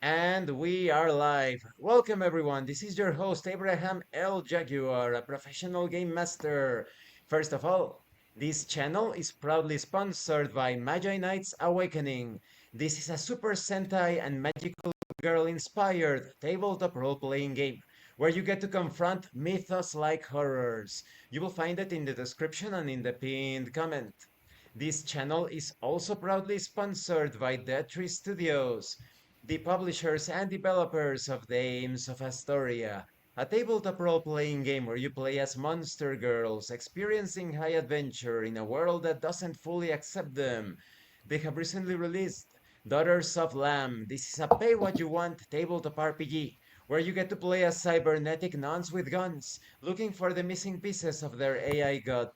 And we are live. Welcome, everyone. This is your host, Abraham L. Jaguar, a professional game master. First of all, this channel is proudly sponsored by Magi-Knights Awakening. This is a Super Sentai and Magical Girl inspired tabletop role playing game where you get to confront mythos-like horrors. You will find it in the description and in the pinned comment. This channel is also proudly sponsored by Dead Tree Studios, the publishers and developers of Dames of Asstoria, a tabletop role-playing game where you play as monster girls experiencing high adventure in a world that doesn't fully accept them. They have recently released Daughters of Lamb. This is a pay-what-you-want tabletop RPG where you get to play as cybernetic nuns with guns, looking for the missing pieces of their AI god.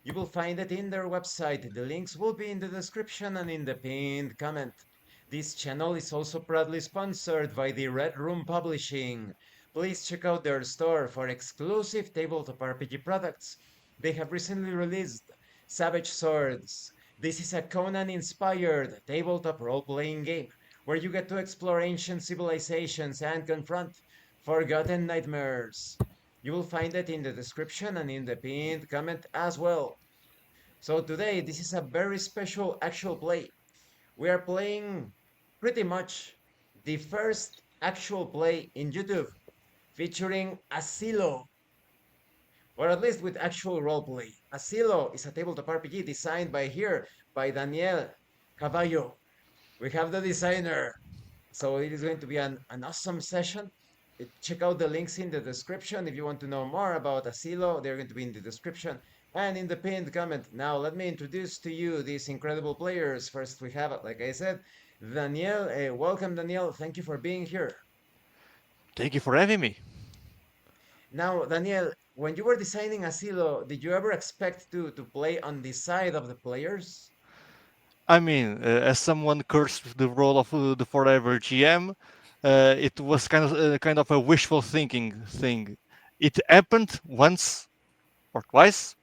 You will find it in their website. The links will be in the description and in the pinned comment. This channel is also proudly sponsored by the Red Room Publishing. Please check out their store for exclusive tabletop RPG products. They have recently released Savage Swords. This is a Conan-inspired tabletop role-playing game where you get to explore ancient civilizations and confront forgotten nightmares. You will find it in the description and in the pinned comment as well. So today, this is a very special actual play. We are playing pretty much the first actual play in YouTube featuring Asilo, or at least with actual roleplay. Asilo is a tabletop RPG designed by Daniel Caballo. We have the designer, so it is going to be an awesome session. Check out the links in the description if you want to know more about Asilo. They're going to be in the description and in the pinned comment. Now, let me introduce to you these incredible players. First, we have, like I said, Daniel. Welcome, Daniel. Thank you for being here. Thank you for having me. Now, Daniel, when you were designing Asilo, did you ever expect to play on the side of the players? I mean, as someone cursed with the role of the forever GM, it was kind of a wishful thinking thing. It happened once or twice,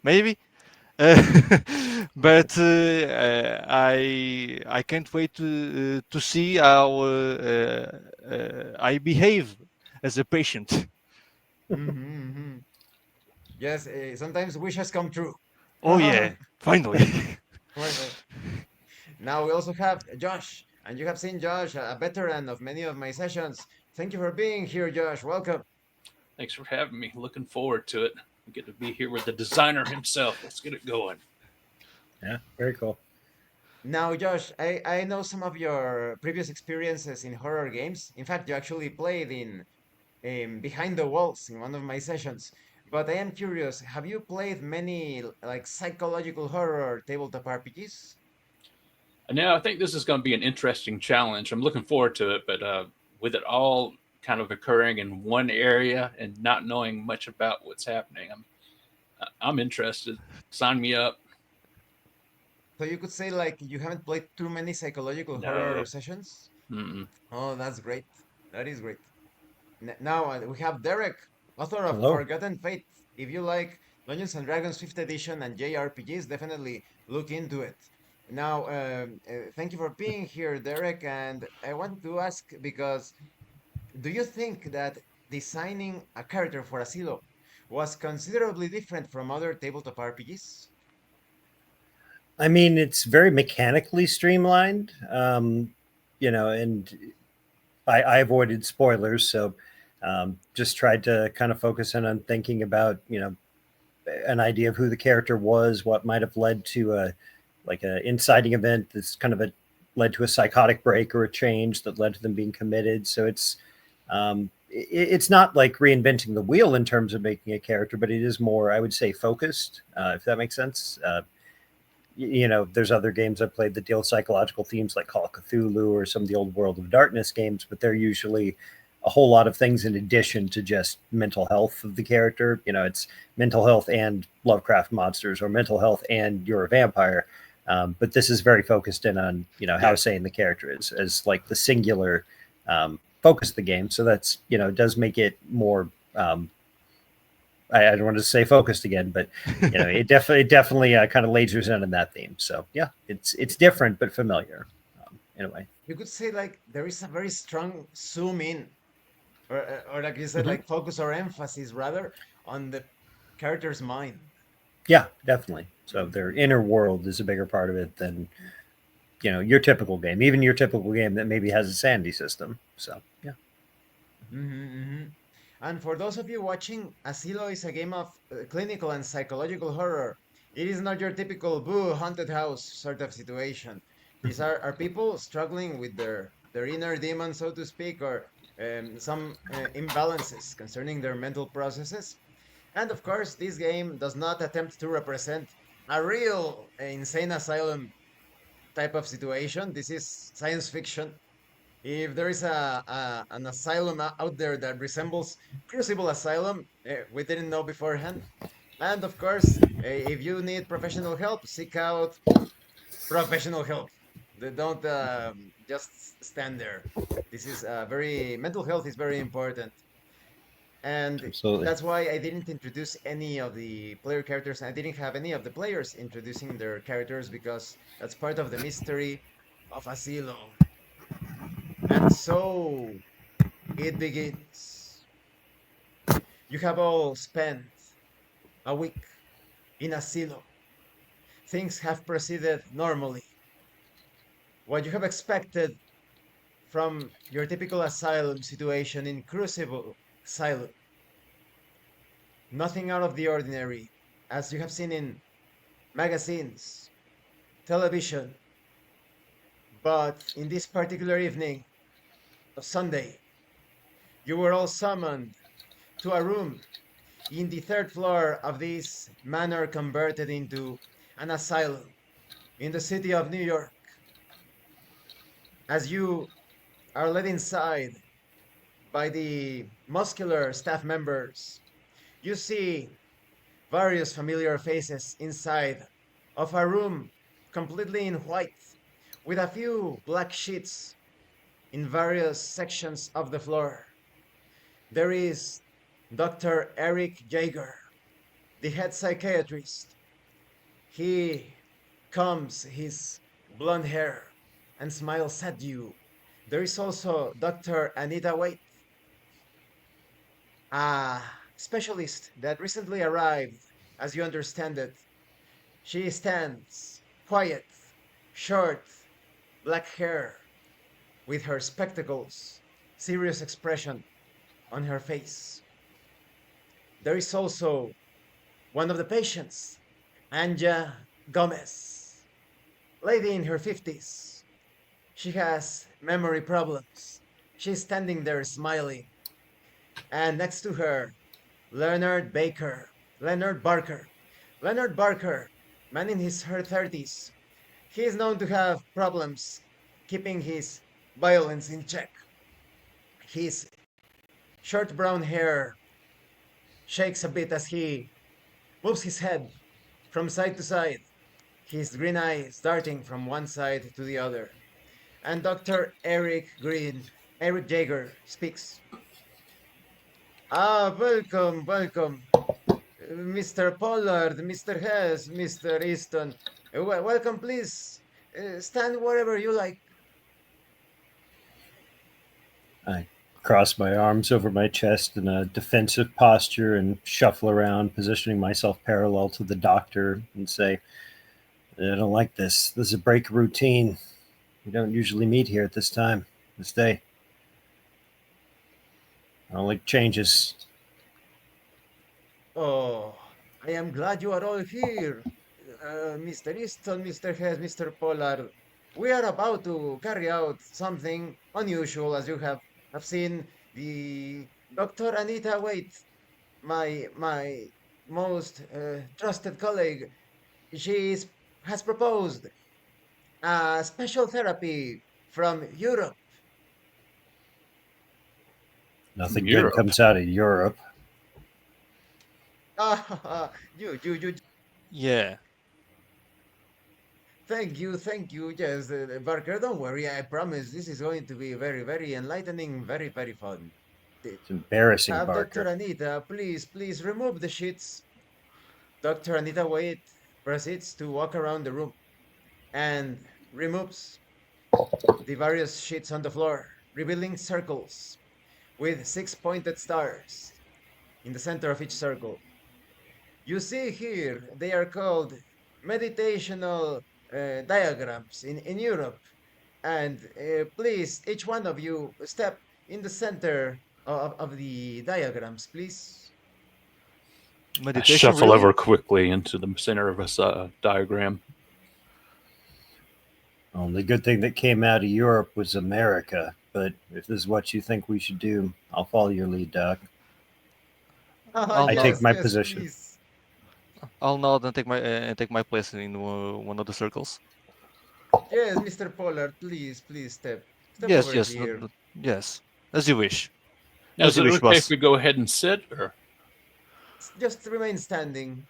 maybe, uh, but I can't wait to see how I behave as a patient. Mm-hmm, mm-hmm. Yes, sometimes wishes come true. Oh yeah, finally. Well, now we also have Josh, and you have seen Josh, a veteran of many of my sessions. Thank you for being here, Josh. Welcome. Thanks for having me. Looking forward to it. We get to be here with the designer himself. Let's get it going. Yeah, very cool. Now, Josh, I know some of your previous experiences in horror games. In fact, you actually played in Behind the Walls in one of my sessions. But I am curious, have you played many like psychological horror tabletop RPGs? And now I think this is going to be an interesting challenge. I'm looking forward to it, but with it all kind of occurring in one area and not knowing much about what's happening, I'm interested. Sign me up. So you could say like you haven't played too many psychological horror No. sessions? Mm-mm. Oh, that's great. That is great. Now we have Derek, author of Hello. Forgotten Fate. If you like Dungeons and Dragons 5th edition and JRPGs, definitely look into it. Now, thank you for being here, Derek. And I want to ask because do you think that designing a character for Asilo was considerably different from other tabletop RPGs? I mean, it's very mechanically streamlined, and I avoided spoilers, so just tried to kind of focus in on thinking about, an idea of who the character was, what might have led to a inciting event that's kind of led to a psychotic break or a change that led to them being committed. So it's not like reinventing the wheel in terms of making a character, but it is more, I would say, focused, if that makes sense. There's other games I've played that deal with psychological themes like Call of Cthulhu or some of the old World of Darkness games, but they're usually a whole lot of things in addition to just mental health of the character. It's mental health and Lovecraft monsters, or mental health and you're a vampire. But this is very focused in on, how Yeah. sane the character is as like the singular focus of the game. So that's, does make it more I don't want to say focused again, but it definitely kind of lasers in on that theme. So yeah, it's different but familiar. in a way. You could say like there is a very strong zoom in, or like you said, Mhm. like focus or emphasis rather on the character's mind. Yeah, definitely. So their inner world is a bigger part of it than your typical game, even your typical game that maybe has a sandy system. So yeah. Hmm. And for those of you watching, Asilo is a game of clinical and psychological horror. It is not your typical boo haunted house sort of situation. These are people struggling with their inner demon, so to speak, or some imbalances concerning their mental processes. And of course, this game does not attempt to represent a real insane asylum type of situation. This is science fiction. If there is an asylum out there that resembles Crucible Asylum, we didn't know beforehand. And of course, if you need professional help, seek out professional help. Don't just stand there. This is very mental health is very important, and Absolutely. that's why I didn't introduce any of the player characters. I didn't have any of the players introducing their characters because that's part of the mystery of Asilo. And so it begins. You have all spent a week in Asilo. Things have proceeded normally. What you have expected from your typical asylum situation in Crucible Asylum. Nothing out of the ordinary, as you have seen in magazines, television. But in this particular evening of Sunday, you were all summoned to a room in the third floor of this manor converted into an asylum in the city of New York. As you are led inside by the muscular staff members, you see various familiar faces inside of a room completely in white with a few black sheets in various sections of the floor. There is Dr. Eric Jaeger, the head psychiatrist. He combs his blonde hair and smiles at you. There is also Dr. Anita Waite, a specialist that recently arrived, as you understand it. She stands quiet, short, black hair, with her spectacles, serious expression on her face. There is also one of the patients, Anja Gomez, lady in her 50s. She has memory problems. She's standing there smiling. And next to her, Leonard Baker, Leonard Barker. Leonard Barker, man in his her 30s. He is known to have problems keeping his violence in check. His short brown hair shakes a bit as he moves his head from side to side, his green eyes darting from one side to the other. And Dr. Eric Jaeger speaks. Ah, welcome, welcome. Mr. Pollard, Mr. Hess, Mr. Easton. Welcome, please. Stand wherever you like. I cross my arms over my chest in a defensive posture and shuffle around, positioning myself parallel to the doctor, and say, I don't like this. This is a break of routine. We don't usually meet here at this time, this day. I don't like changes. Oh, I am glad you are all here. Mr. Easton, Mr. Hess, Mr. Pollard. We are about to carry out something unusual, as you have seen. The Dr. Anita Waite, my most trusted colleague, she has proposed a special therapy from Europe. From Nothing good Europe. comes out of Europe. Ah, you. Yeah. Thank you. Yes, Barker, don't worry. I promise this is going to be very, very enlightening, very, very fun. It's embarrassing, Dr. Barker. Anita, please remove the sheets. Dr. Anita Wade proceeds to walk around the room and removes the various sheets on the floor, revealing circles with six pointed stars in the center of each circle. You see here, they are called meditational diagrams in Europe. And please, each one of you step in the center of the diagrams, please. I Meditation, shuffle really? over quickly into the center of a diagram. Only good thing that came out of Europe was America. But if this is what you think we should do, I'll follow your lead, Doc. Ah, I'll I nod. take yes, my yes, position. please. I'll nod and take my place in one of the circles. Yes, Mr. Pollard, please step Yes, over yes, here. yes. As you wish. Now, As is you it wish, okay if boss. we go ahead and sit, or Just remain standing.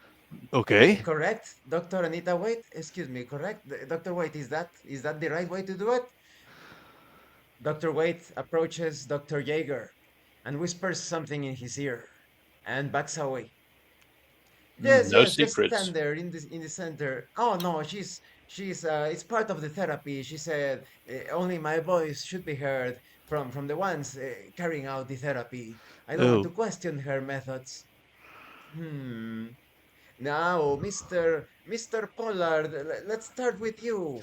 Okay. Correct, Dr. Anita White? Excuse me, correct? Dr. White, is that the right way to do it? Dr. White approaches Dr. Jaeger and whispers something in his ear and backs away. Yes, no yes, just secrets? stand there in the center. Oh no, she's it's part of the therapy. She said only my voice should be heard from the ones carrying out the therapy. I don't want Oh, to question her methods. Hmm. Now, Mr. Pollard, let's start with you.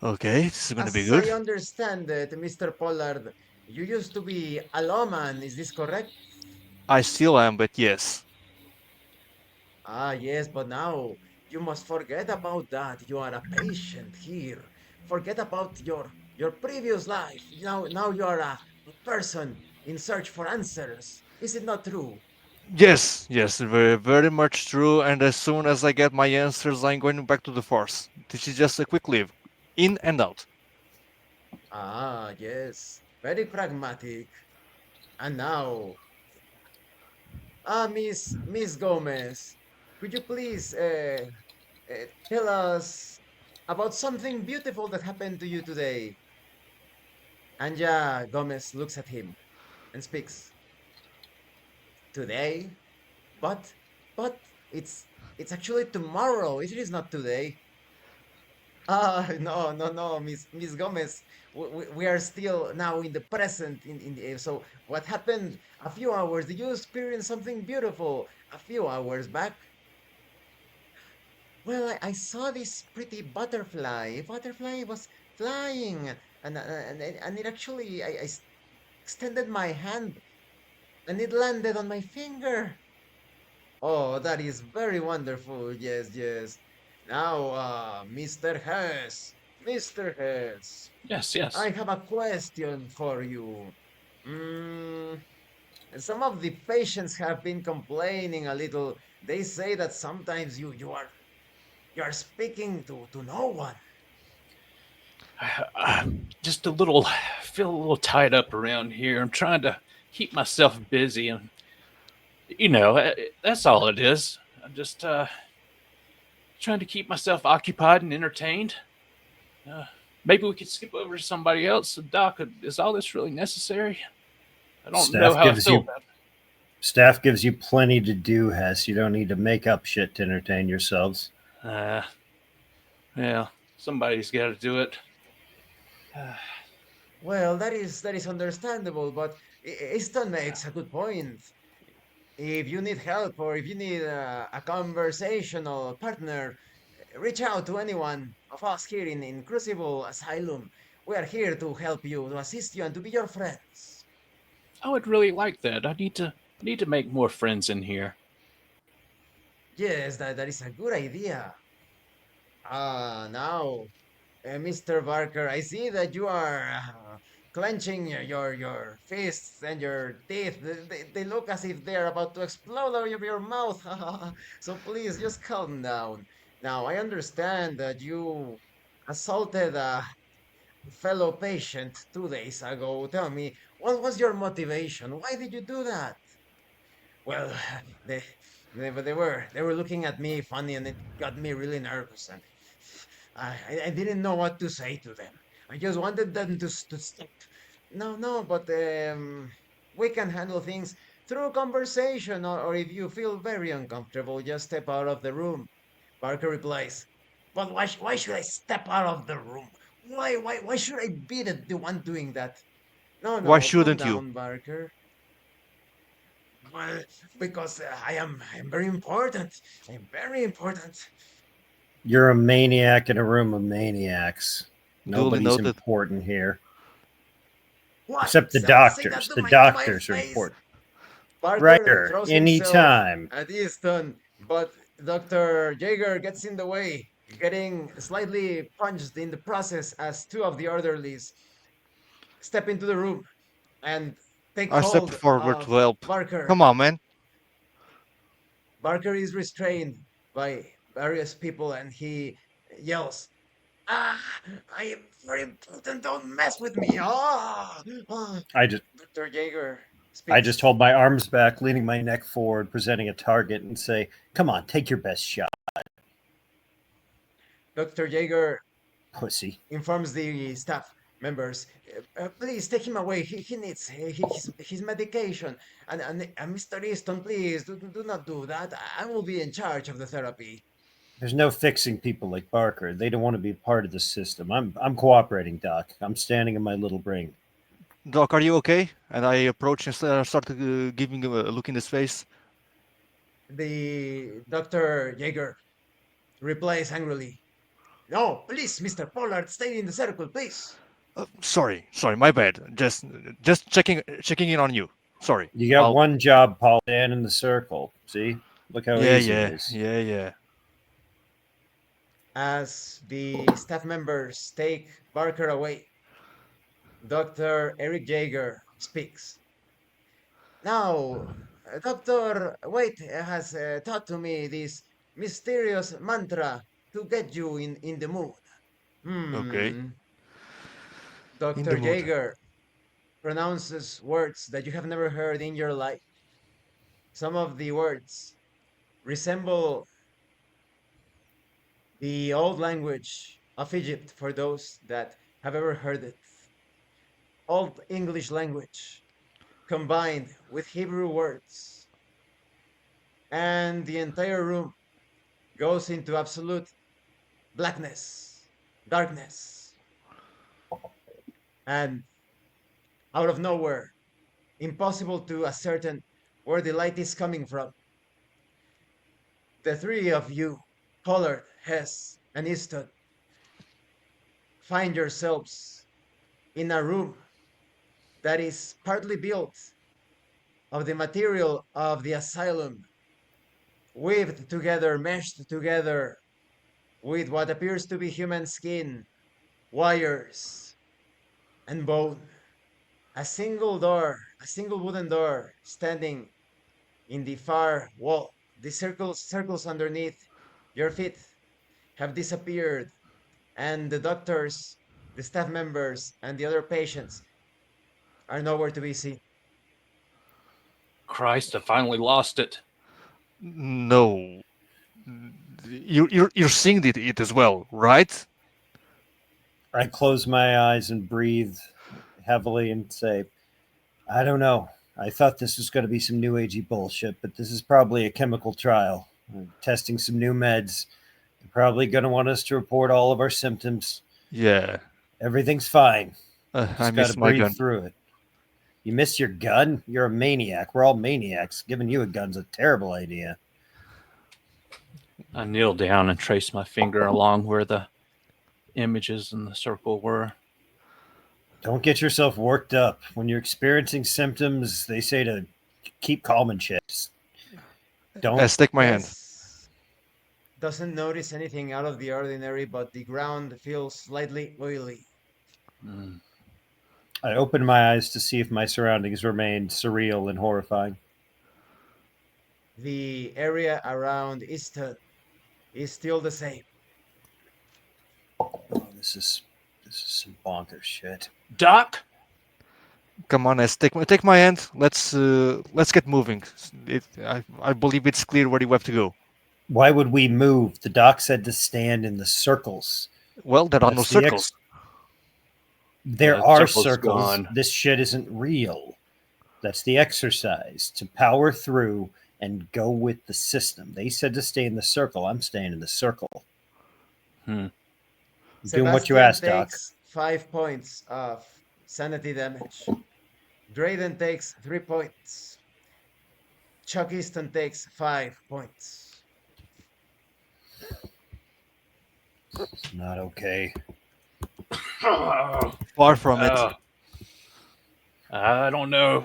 okay. This is gonna be As good. I understand it, Mr. Pollard, you used to be a lawman, is this correct? I still am, but yes. Ah, yes, but now you must forget about that. You are a patient here. Forget about your previous life. Now you are a person in search for answers. Is it not true? Yes, yes, very, very much true. And as soon as I get my answers, I'm going back to the force. This is just a quick leave, in and out. Ah, yes, very pragmatic. And now, Miss Gomez, could you please tell us about something beautiful that happened to you today? Anja Gomez looks at him and speaks. Today? But but it's actually tomorrow. It is not today. Ah, no, Miss Gomez. We are still now in the present. So what happened a few hours? Did you experience something beautiful a few hours back? Well, I saw this pretty butterfly. Butterfly was flying, and it actually I extended my hand and it landed on my finger. Oh, that is very wonderful. Yes, yes. Now, Mr. Hess, Mr. Hess, Yes, yes. I have a question for you. Mm, some of the patients have been complaining a little. They say that sometimes you are speaking to no one. I'm just a little, feel a little tied up around here. I'm trying to keep myself busy, and that's all it is. I'm just trying to keep myself occupied and entertained. Uh, Maybe we could skip over to somebody else. Doc, is all this really necessary? I don't know Staff how I gives feel you about it. staff gives you plenty to do, Hess. You don't need to make up shit to entertain yourselves. Uh, yeah, somebody's got to do it. Well, that is understandable, but Easton makes a good point. If you need help or if you need a conversational partner, reach out to anyone of us here in Crucible Asylum. We are here to help you, to assist you, and to be your friends. I would really like that. I need to make more friends in here. Yes, that is a good idea. Now, Mr. Barker, I see that you are clenching your fists and your teeth. They look as if they're about to explode out of your mouth. So please just calm down. Now, I understand that you assaulted a fellow patient 2 days ago. Tell me, what was your motivation? Why did you do that? Well, they they were looking at me funny, and it got me really nervous, and I didn't know what to say to them. I just wanted them to stop. No, but we can handle things through conversation, or if you feel very uncomfortable, just step out of the room. Parker replies, "But why should I step out of the room? Why should I be the one doing that? No, Why no, calm shouldn't you? down, Barker. Well, because I'm very important. I'm very important. You're a maniac in a room of maniacs. Duly Nobody's noted. important here. What? Except the Say that doctors. The to my doctors are face. important. Barker Writer, throws himself anytime. at Easton, but Dr. Jaeger gets in the way, getting slightly punched in the process as two of the orderlies step into the room and take I step hold forward to of help. Barker. Come on, man. Barker is restrained by various people and he yells, "Ah, I am very important. Don't mess with me. Ah. I just Dr. Jaeger I just speaks. hold my arms back, leaning my neck forward, presenting a target, and say, "Come on, take your best shot, Dr. Jaeger pussy." informs the staff members, please take him away. He needs his medication. And Mr. Easton, please do not do that. I will be in charge of the therapy. There's no fixing people like Barker. They don't want to be part of the system. I'm cooperating, Doc. I'm standing in my little ring. Doc, are you okay? And I approach and start giving him a look in his face. The Dr. Jaeger replies angrily, no, please, Mr. Pollard, stay in the circle, please. Sorry, my bad. Just checking in on you. Sorry. You got one job, Paul. Stand in the circle. See? Look how easy it is. Yeah. As the staff members take Barker away, Dr. Eric Jaeger speaks. Now, Dr. Waite has taught to me this mysterious mantra to get you in the mood. Okay. Hmm. In the Dr. mood. Jaeger pronounces words that you have never heard in your life. Some of the words resemble the old language of Egypt for those that have ever heard it. Old English language combined with Hebrew words. And the entire room goes into absolute blackness, darkness, and out of nowhere, impossible to ascertain where the light is coming from. The three of you, Pollard, Hess, and Easton, find yourselves in a room that is partly built of the material of the asylum, weaved together, meshed together with what appears to be human skin, wires, and bone. A single door, a single wooden door standing in the far wall. The circles underneath your feet have disappeared, and the doctors, the staff members, and the other patients are nowhere to be seen. Christ, I finally lost it. No. You're seeing it as well, right? I close my eyes and breathe heavily and say, I don't know. I thought this was going to be some new agey bullshit, but this is probably a chemical trial. We're testing some new meds. They're probably going to want us to report all of our symptoms. Yeah. Everything's fine. I Just got to missed my breathe gun. through it. You miss your gun? You're a maniac. We're all maniacs. Giving you a gun's a terrible idea. I kneel down and trace my finger along where the images in the circle were. Don't get yourself worked up. When you're experiencing symptoms, they say to keep calm and shit. Don't. Stick my hand. Hess doesn't notice anything out of the ordinary, but the ground feels slightly oily. Mm. I open my eyes to see if my surroundings remain surreal and horrifying. The area around Easton is still the same. Oh, this is some bonkers shit. Doc? Come on, take my hand. Let's get moving. I believe it's clear where you have to go. Why would we move? The doc said to stand in the circles. Well, there are no That's the circles. There Yeah, are circle's circles. gone. This shit isn't real. That's the exercise to power through and go with the system. They said to stay in the circle. I'm staying in the circle. Hmm. Doing what you asked, Doc. 5 points of sanity damage. Drayden takes 3 points. Chuck Easton takes 5 points. Not okay. Far from it. I don't know.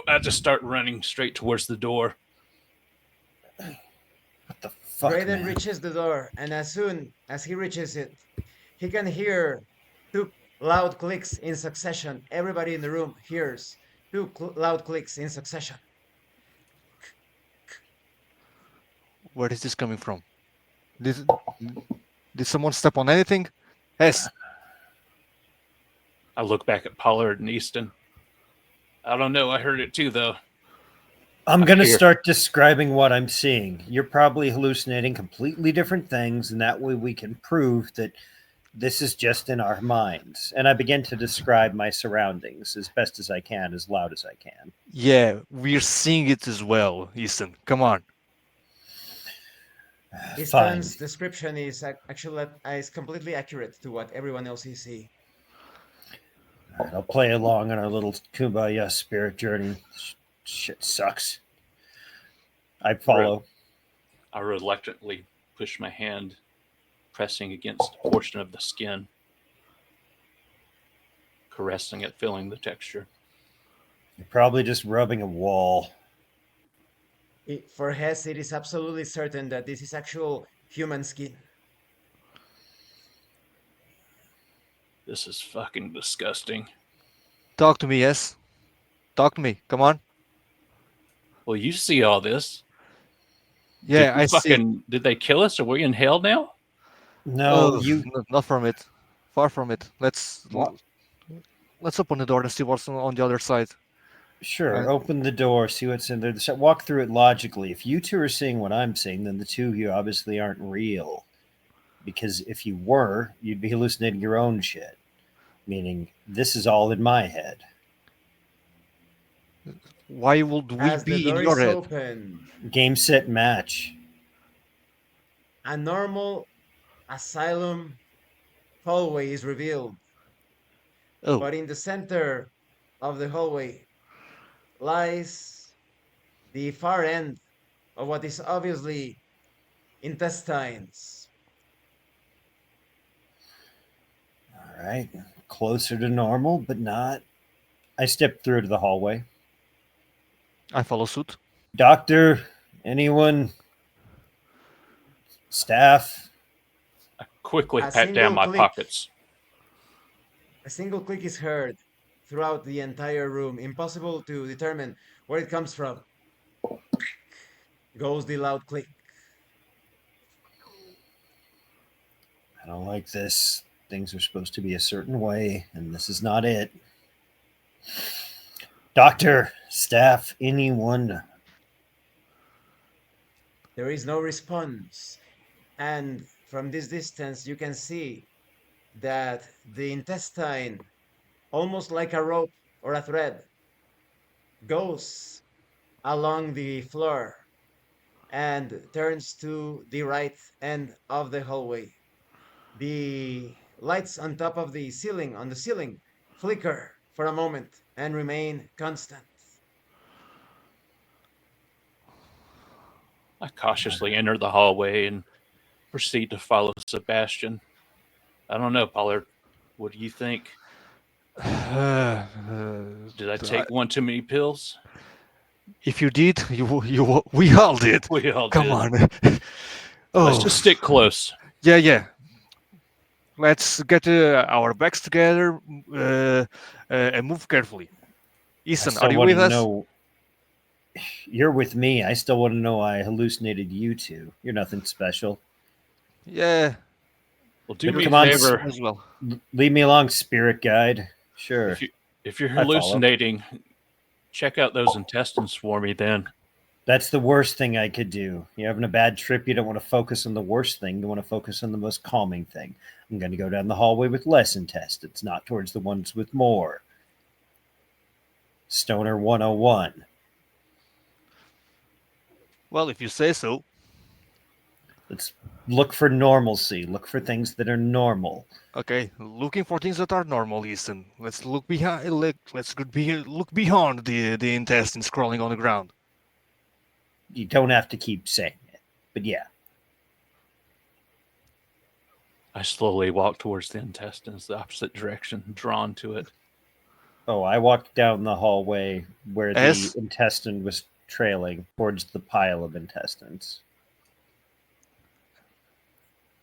I just start running straight towards the door. What the fuck, Drayden man? reaches the door, and as soon as he reaches it, he can hear 2 loud clicks in succession. Everybody in the room hears 2 loud clicks in succession. Where is this coming from? Did someone step on anything? Yes. I look back at Pollard and Easton. I don't know. I heard it too, though. I'm going to Here. start describing what I'm seeing. You're probably hallucinating completely different things, and that way we can prove that this is just in our minds. And I begin to describe my surroundings as best as I can, as loud as I can. Yeah, we're seeing it as well, Easton. Come on. Fine. Easton's description is actually is completely accurate to what everyone else is seeing. All right, I'll play along on our little kumbaya spirit journey. Shit sucks. I follow. I reluctantly push my hand, pressing against a portion of the skin, caressing it, feeling the texture. You're probably just rubbing a wall. For Hess, it is absolutely certain that this is actual human skin. This is fucking disgusting. Talk to me, yes? Talk to me. Come on. Well, you see all this. Yeah, I see. Did they kill us? Are we in hell now? No, Oh, you. not from it. Far from it. Let's What? open the door and see what's on the other side. Sure, open the door, see what's in there. Walk through it logically. If you two are seeing what I'm seeing, then the two of you obviously aren't real. Because if you were, you'd be hallucinating your own shit. Meaning, this is all in my head. Why would we As the be in door your is head? open, Game, set, match. a normal asylum hallway is revealed. Oh, But in the center of the hallway lies the far end of what is obviously intestines. All right. Closer to normal, but not. I step through to the hallway. I follow suit. Doctor, anyone? Staff? I quickly A pat down single my click. pockets. A single click is heard throughout the entire room. Impossible to determine where it comes from. Goes the loud click. I don't like this. Things are supposed to be a certain way, and this is not it. Doctor, staff, anyone? There is no response. And from this distance, you can see that the intestine, almost like a rope or a thread, goes along the floor and turns to the right end of the hallway. The lights on top of the ceiling, on the ceiling, flicker for a moment and remain constant. I cautiously enter the hallway and proceed to follow Sebastian. I don't know, Pollard. What do you think? Did I take one too many pills? If you did, we all did. We all Come did. on. Let's just stick close. Yeah. Let's get our backs together and move carefully. Ethan, are you with us? Know, you're with me. I still want to know I hallucinated you two. You're nothing special. Yeah. Well, do me Come a on, favor. As well. Leave me along, spirit guide. Sure. If you're I follow. hallucinating, check out those intestines for me then. That's the worst thing I could do. You're having a bad trip. You don't want to focus on the worst thing. You want to focus on the most calming thing. I'm going to go down the hallway with less intestines, not towards the ones with more. Stoner 101. Well, if you say so. Let's look for normalcy. Look for things that are normal. Okay, looking for things that are normal, Ethan. Let's look behind. Look beyond the intestines crawling on the ground. You don't have to keep saying it, but yeah. I slowly walk towards the intestines, the opposite direction, drawn to it. Oh, I walked down the hallway where the S? intestine was trailing towards the pile of intestines.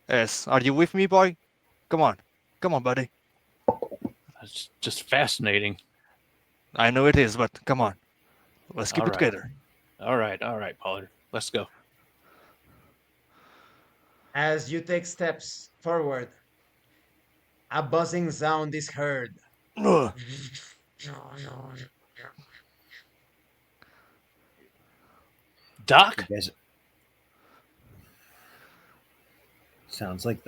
S, are you with me, boy? Come on, buddy. It's just fascinating. I know it is, but come on, let's keep All it right. together. All right, Pollard. Let's go. As you take steps forward, a buzzing sound is heard. Ugh. Doc? You guys, sounds like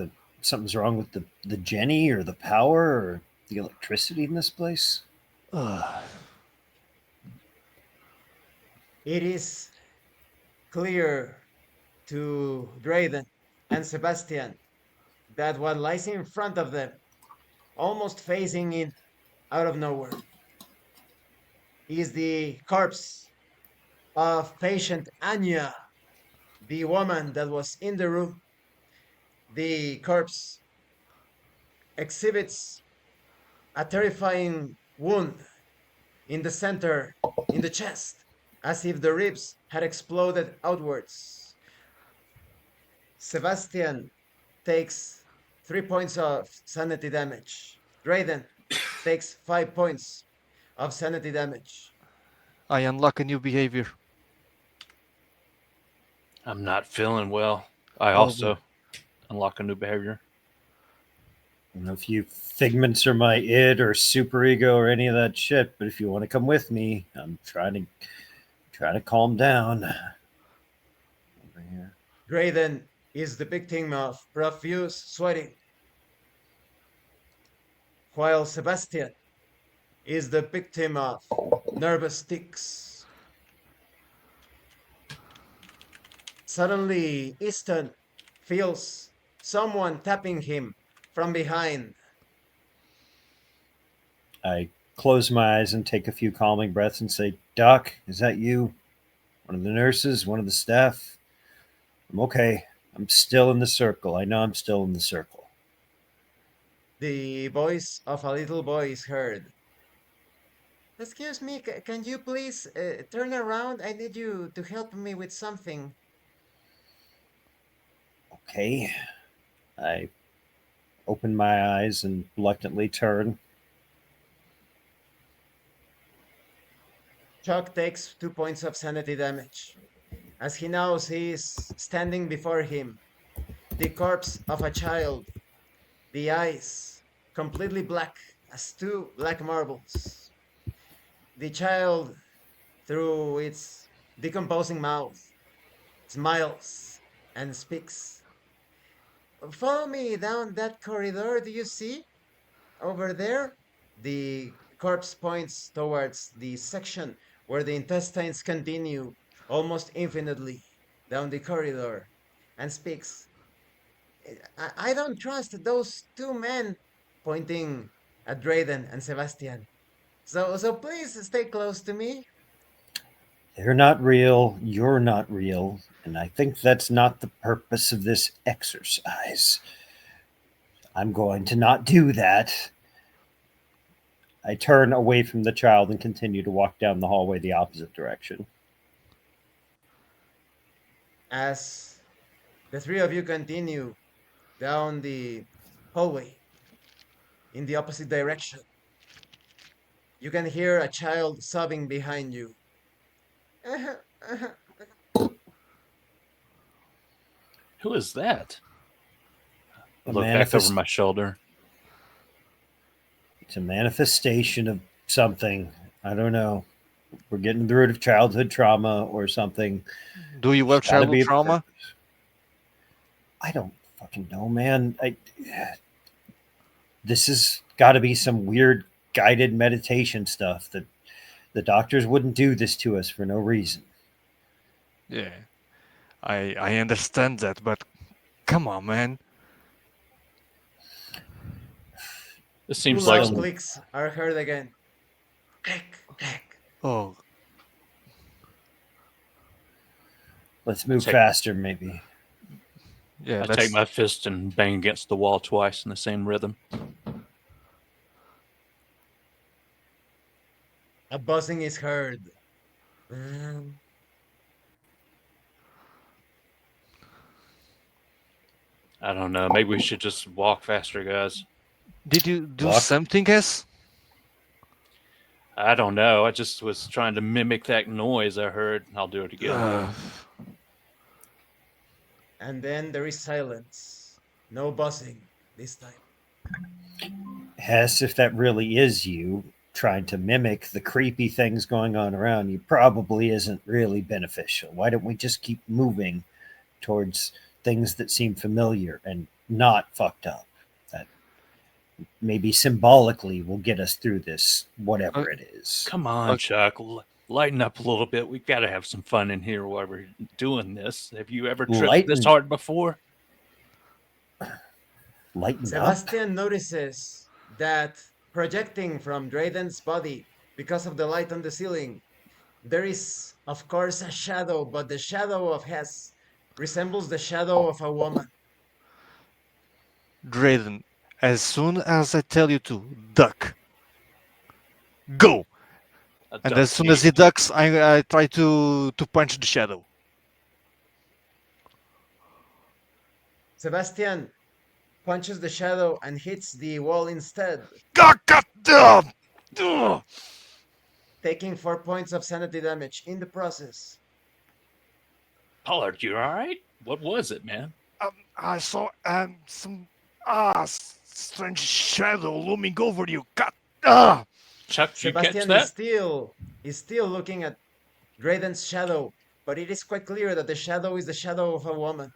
something's wrong with the Jenny or the power or the electricity in this place. It is clear to Drayden and Sebastian that what lies in front of them, almost facing it out of nowhere, is the corpse of patient Anya, the woman that was in the room. The corpse exhibits a terrifying wound in the center, in the chest, as if the ribs had exploded outwards. Sebastian takes 3 points of sanity damage. Drayden takes 5 points of sanity damage. I unlock a new behavior. I'm not feeling well. I Oh, also unlock a new behavior. I don't know if you figments are my id or superego or any of that shit, but if you want to come with me, I'm trying to calm down. Over here. Drayden is the victim of profuse sweating, while Sebastian is the victim of nervous tics. Suddenly, Easton feels someone tapping him from behind. I close my eyes and take a few calming breaths and say, Doc, is that you? One of the nurses? One of the staff? I'm okay. I'm still in the circle. I know I'm still in the circle. The voice of a little boy is heard. Excuse me, can you please turn around? I need you to help me with something. Okay. I open my eyes and reluctantly turn. Chuck takes 2 points of sanity damage, as he now sees standing before him the corpse of a child, the eyes completely black as two black marbles. The child, through its decomposing mouth, smiles and speaks. Follow me down that corridor. Do you see? Over there? The corpse points towards the section where the intestines continue almost infinitely down the corridor and speaks. I don't trust those two men, pointing at Drayden and Sebastian. So please stay close to me. They're not real. You're not real. And I think that's not the purpose of this exercise. I'm going to not do that. I turn away from the child and continue to walk down the hallway the opposite direction. As the three of you continue down the hallway in the opposite direction, you can hear a child sobbing behind you. Who is that? I A look back over manifest- my shoulder. It's a manifestation of something. I don't know. We're getting to the root of childhood trauma or something. do you have There's gotta be childhood a trauma? purpose. I don't fucking know, man. This has got to be some weird guided meditation stuff that the doctors wouldn't do this to us for no reason. Yeah, I understand that, but Come on, man. This Two seems like loud some. clicks are heard again. Click, click. Oh, Let's move Take, faster, maybe. yeah. I take Let's. my fist and bang against the wall twice in the same rhythm. A buzzing is heard. Mm. I don't know. Maybe we should just walk faster, guys. Did you do Walk. something else? I don't know. I just was trying to mimic that noise I heard. I'll do it again. Uh, And then there is silence. No buzzing this time. Hess, if that really is you trying to mimic the creepy things going on around you, probably isn't really beneficial. Why don't we just keep moving towards things that seem familiar and not fucked up? That maybe symbolically will get us through this, whatever it is. Come on, Okay. Chuck. Lighten up a little bit. We've got to have some fun in here while we're doing this. Have you ever tripped this Lighten, hard before? lighten up. Sebastian notices that projecting from Drayden's body, because of the light on the ceiling, there is, of course, a shadow, but the shadow of Hess resembles the shadow of a woman. Drayden, as soon as I tell you to duck, go. A And duck as soon as he ducks, I try to punch the shadow. Sebastian punches the shadow and hits the wall instead, God damn! Ugh. taking 4 points of sanity damage in the process. Pollard, you all right? What was it, man? I saw some strange shadow looming over you. God, Chuck, did you catch Sebastian is that? still looking at Drayden's shadow, but it is quite clear that the shadow is the shadow of a woman.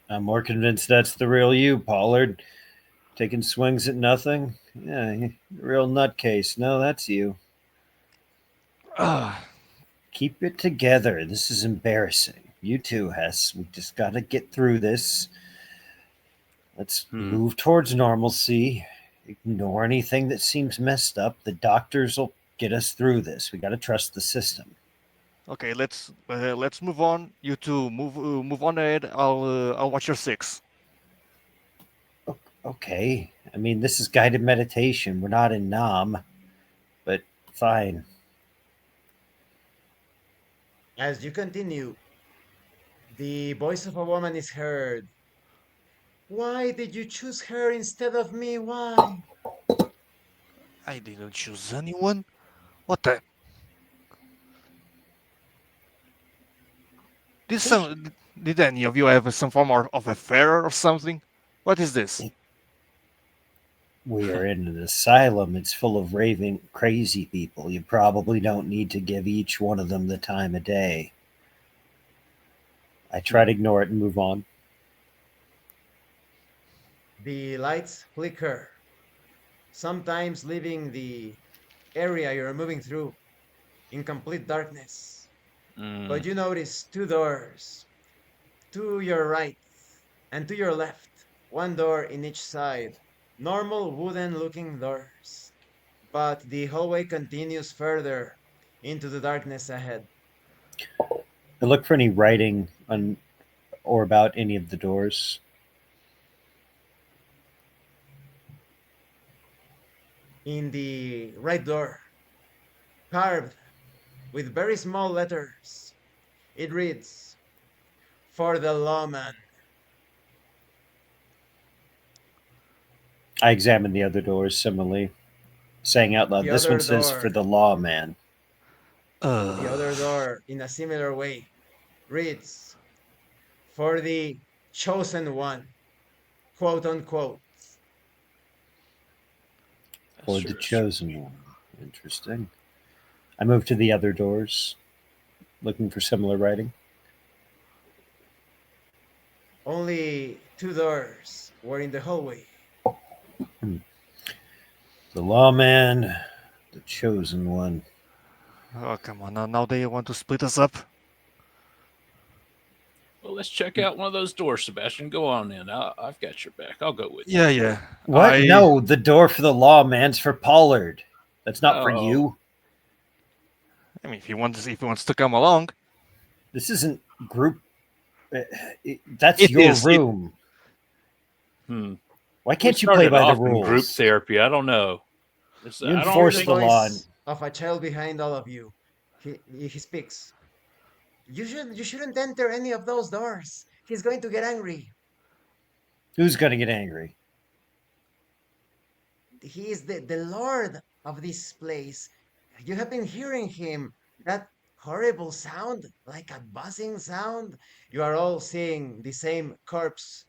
I'm more convinced that's the real you, Pollard. Taking swings at nothing? Yeah, real nutcase. No, that's you. ah, Keep it together. This is embarrassing. You too, Hess. We just got to get through this. Let's move towards normalcy. Ignore anything that seems messed up. The doctors will get us through this. We got to trust the system. okay, let's move on. You two move on ahead. I'll watch your six. Okay. I mean, this is guided meditation. We're not in Nam, but fine. As you continue, the voice of a woman is heard. Why did you choose her instead of me? Why? I didn't choose anyone. What the? Did some? Did any of you have some form of affair or something? What is this? We are in an asylum. It's full of raving, crazy people. You probably don't need to give each one of them the time of day. I try to ignore it and move on. The lights flicker, sometimes leaving the area you're moving through in complete darkness. But you notice two doors, to your right and to your left, one door in each side, normal wooden looking doors. But the hallway continues further into the darkness ahead. I look for any writing on or about any of the doors. In the right door, carved with very small letters, it reads, "For the lawman." I examine the other doors similarly, saying out loud, The this one other says for door, the lawman. the other door, in a similar way, reads, "For the chosen one," quote unquote. For the chosen one. Interesting. I move to the other doors, looking for similar writing. Only two doors were in the hallway. The lawman, the chosen one. Oh come on! Now they want to split us up. Well, let's check out one of those doors, Sebastian. Go on in. I've got your back. I'll go with you. Yeah, yeah. What? No, the door for the lawman's for Pollard. That's not for Oh. you. I mean, if he wants to come along, This isn't group. That's It your is. room. Why can't you play started by the off in group rules? therapy. I don't know. You I don't enforce The think the law. voice of a child behind all of you. He speaks. You shouldn't enter any of those doors. He's going to get angry. Who's going to get angry? He is the lord of this place. You have been hearing him. That horrible sound, like a buzzing sound. You are all seeing the same corpse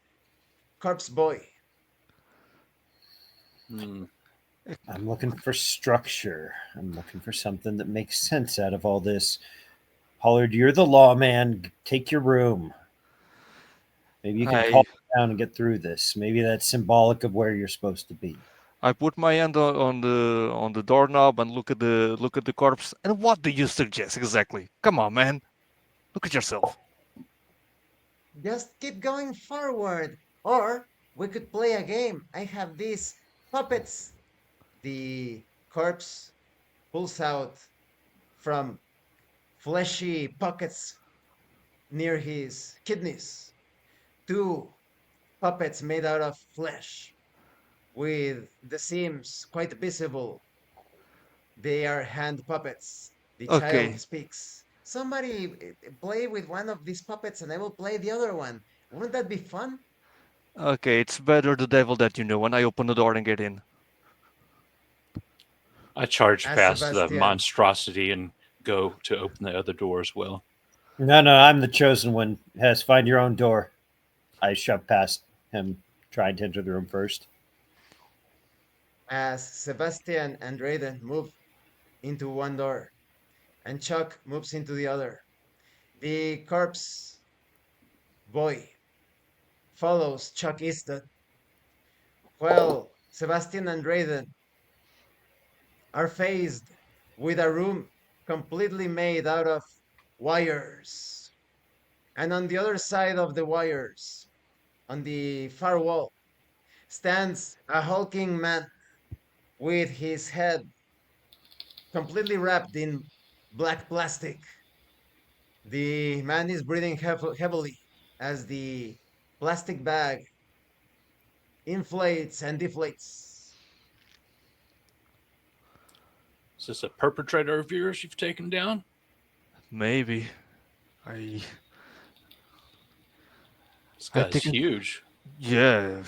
boy. Hmm. I'm looking for structure. I'm looking for something that makes sense out of all this. Pollard, you're the lawman. Take your room. Maybe you can calm I down and get through this. Maybe that's symbolic of where you're supposed to be. I put my hand on the doorknob and look at the corpse. And what do you suggest exactly? Come on, man. Look at yourself. Just keep going forward. Or we could play a game. I have these puppets. The corpse pulls out from fleshy pockets near his kidneys two puppets made out of flesh with the seams quite visible. They are hand puppets. The child Okay. speaks. Somebody play with one of these puppets and I will play the other one. Wouldn't that be fun? Okay, it's better the devil that you know when I open the door and get in. I charge As past the Sebastian. monstrosity and go to open the other door as well. No, no, I'm the chosen one. Hess, find your own door. I shove past him, trying to enter the room first. As Sebastian and Raiden move into one door and Chuck moves into the other, the corpse boy follows Chuck Easton. Well, Sebastian and Raiden are faced with a room completely made out of wires. And on the other side of the wires, on the far wall, stands a hulking man with his head completely wrapped in black plastic. The man is breathing heavily as the plastic bag inflates and deflates. Is this a perpetrator of yours you've taken down? Maybe. I This I guy's think it, huge. yeah.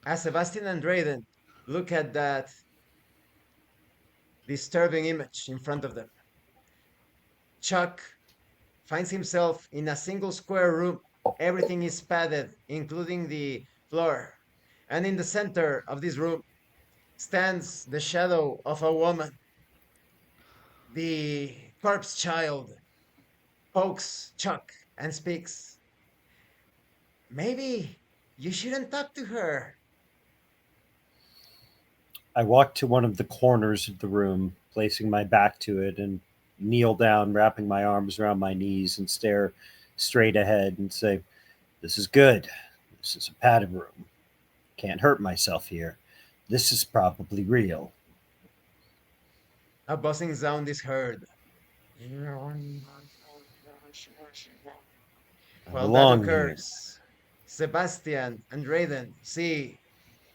As Sebastian and Drayden look at that disturbing image in front of them, Chuck finds himself in a single square room. Everything is padded, including the floor. And in the center of this room stands the shadow of a woman. The corpse child pokes Chuck and speaks. Maybe you shouldn't talk to her. I walk to one of the corners of the room, placing my back to it, and kneel down, wrapping my arms around my knees, and stare straight ahead and say, "This is good. This is a padded room. Can't hurt myself here. This is probably real." A buzzing sound is heard. I While that belong here. occurs, Sebastian and Raiden see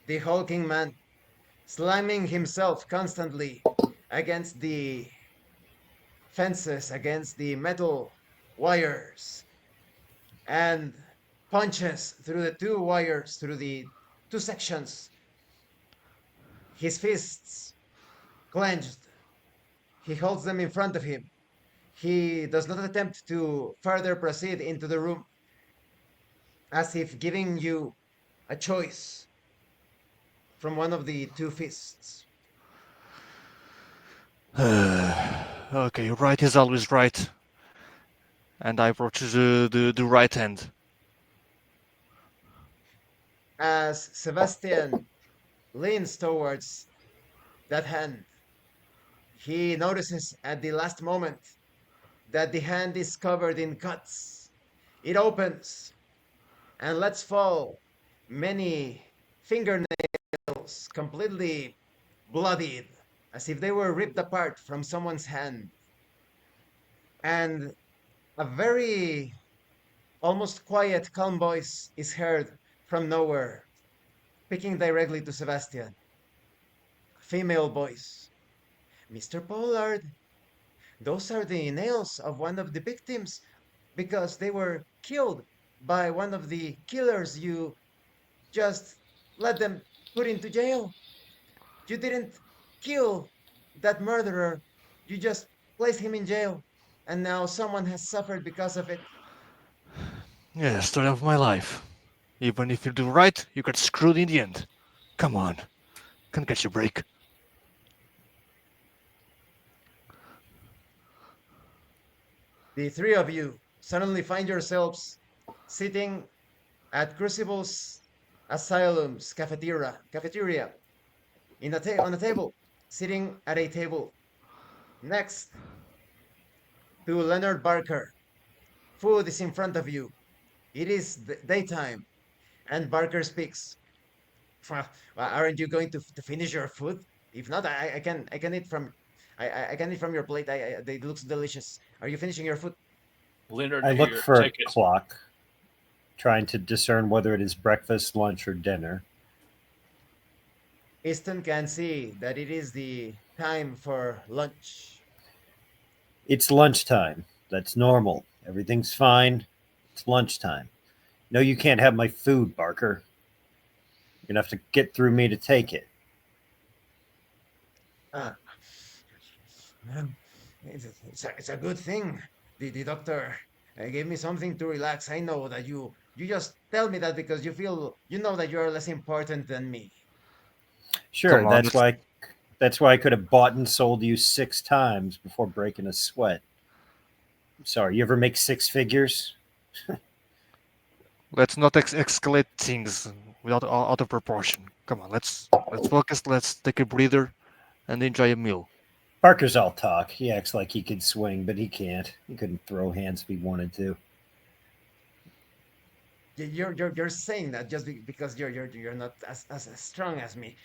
the hulking man slamming himself constantly against the fences, against the metal wires, and punches through the two wires, through the two sections. His fists clenched. He holds them in front of him. He does not attempt to further proceed into the room, as if giving you a choice from one of the two fists. Okay, right is always right. And I approach the right hand. As Sebastian leans towards that hand, he notices at the last moment that the hand is covered in cuts. It opens and lets fall many fingernails completely bloodied, as if they were ripped apart from someone's hand. And a very almost quiet, calm voice is heard from nowhere, speaking directly to Sebastian. Female voice. Mr. Pollard, those are the nails of one of the victims because they were killed by one of the killers you just let them put into jail. You didn't kill that murderer. You just placed him in jail. And now someone has suffered because of it. Yeah, story of my life. Even if you do right, you get screwed in the end. Come on, can't catch a break. The three of you suddenly find yourselves sitting at Crucible's Asylum's cafeteria on a table, sitting at a table next to Leonard Barker. Food is in front of you. It is daytime, and Barker speaks. Well, aren't you going to finish your food? If not, I can eat from I can eat from your plate. It looks delicious. Are you finishing your food? Leonard, I look here, for a take it. clock, trying to discern whether it is breakfast, lunch, or dinner. Easton can see that it is the time for lunch. It's lunchtime. That's normal. Everything's fine. It's lunchtime. No, you can't have my food, Barker. You're gonna have to get through me to take it. Ah, it's a good thing. The doctor gave me something to relax. I know that you just tell me that because you know that you are less important than me. Sure, Come on, let's that's why I could have bought and sold you 6 times before breaking a sweat. Sorry, you ever make six figures? let's not escalate things without out of proportion. Come on, let's focus. Let's take a breather and enjoy a meal. Barker's all talk. He acts like he could swing, but he can't. He couldn't throw hands if he wanted to. You're saying that just because you're not as strong as me.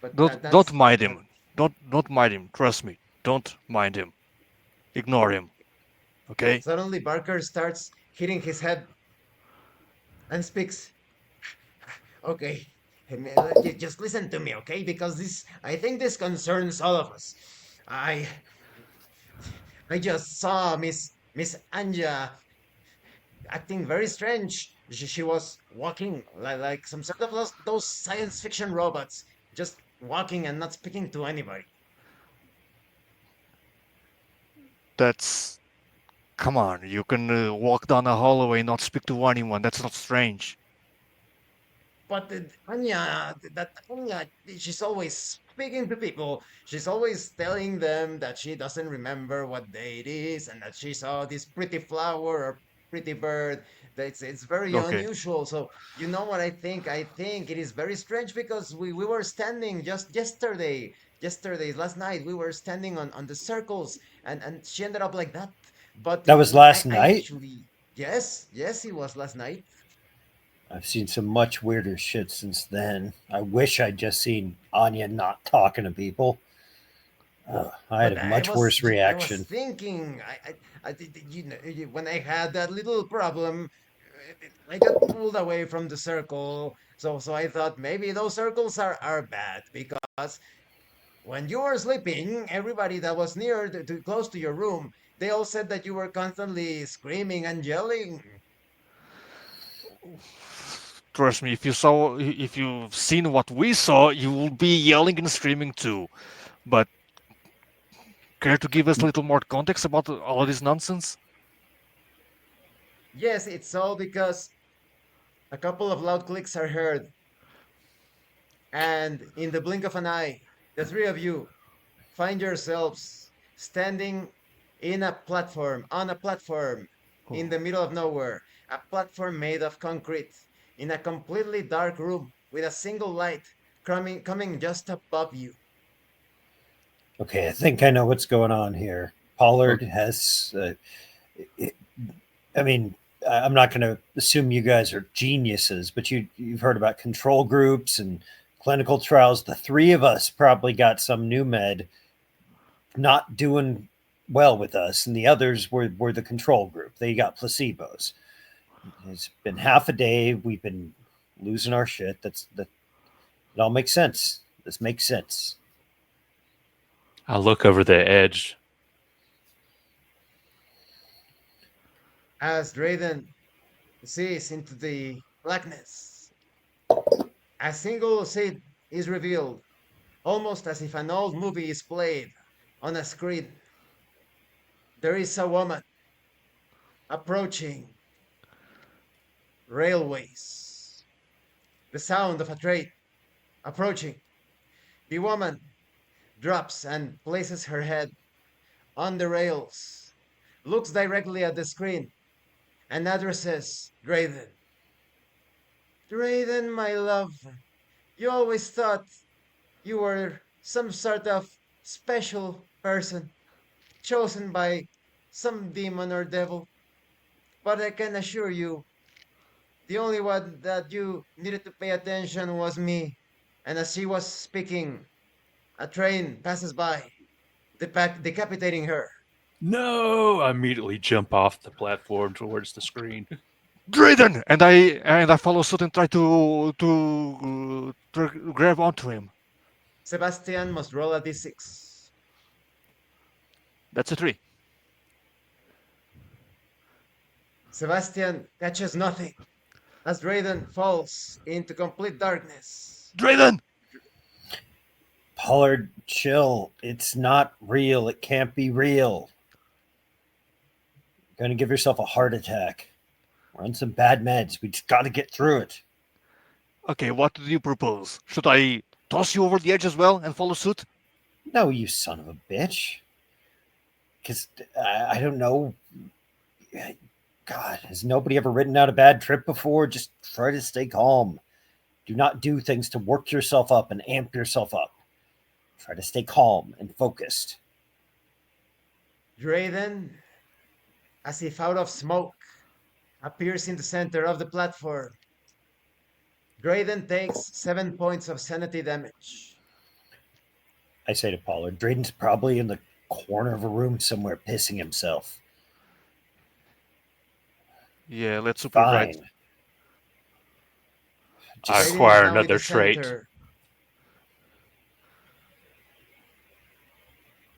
But Don't mind that him. Don't mind him. Trust me. Don't mind him. Ignore him. Okay? suddenly Barker starts hitting his head and speaks. Okay, just listen to me, okay? Because this I think this concerns all of us. I I just saw Miss Anja acting very strange. She was walking like some sort of those science fiction robots, just walking and not speaking to anybody. That's come on. You can walk down a hallway and not speak to anyone. That's not strange. But Anya, that Anya, she's always speaking to people. She's always telling them that she doesn't remember what day it is and that she saw this pretty flower or pretty bird. That it's very Okay. unusual. So you know what I think? I think it is very strange because we were standing just last night, we were standing on the circles and she ended up like that. But That was last I night. actually, yes, it was last night. I've seen some much weirder shit since then. I wish I'd just seen Anya not talking to people. I had But a much worse I was reaction. thinking, you know, when I had that little problem, I got pulled away from the circle. So I thought maybe those circles are bad because when you were sleeping, everybody that was near close to your room, they all said that you were constantly screaming and yelling. Trust me. If you've seen what we saw, you will be yelling and screaming too. But care to give us a little more context about all of this nonsense? Yes, it's all because a couple of loud clicks are heard, and in the blink of an eye, the three of you find yourselves standing on a platform in Oh, the middle of nowhere, a platform made of concrete, in a completely dark room with a single light coming just above you. Okay, I think I know what's going on here. Pollard okay. has. I mean, I'm not going to assume you guys are geniuses, but you've heard about control groups and clinical trials. The three of us probably got some new med not doing well with us, and the others were the control group. They got placebos. It's been half a day. We've been losing our shit. It all makes sense. This makes sense. I look over the edge. As Drayden sees into the blackness, a single seed is revealed, almost as if an old movie is played on a screen. There is a woman approaching railways. The sound of a train approaching. The woman drops and places her head on the rails, looks directly at the screen, and addresses Drayden. Drayden, my love, you always thought you were some sort of special person chosen by some demon or devil. But I can assure you, the only one that you needed to pay attention was me. And as she was speaking, a train passes by, decapitating her. No! I immediately jump off the platform towards the screen. Drayden! And I follow suit and try to grab onto him. Sebastian must roll a d6. That's a 3. Sebastian catches nothing as Drayden falls into complete darkness. Drayden! Pollard, chill. It's not real. It can't be real. You're going to give yourself a heart attack. We're on some bad meds. We just got to get through it. Okay, what do you propose? Should I toss you over the edge as well and follow suit? No, you son of a bitch. Because I don't know. God, has nobody ever written out a bad trip before? Just try to stay calm. Do not do things to work yourself up and amp yourself up. Try to stay calm and focused. Drayden, as if out of smoke, appears in the center of the platform. Drayden takes 7 points of sanity damage. I say to Pollard, Drayden's probably in the corner of a room somewhere pissing himself. Yeah, let's super right. Fine. I Drayden is acquire now in another the trait. center.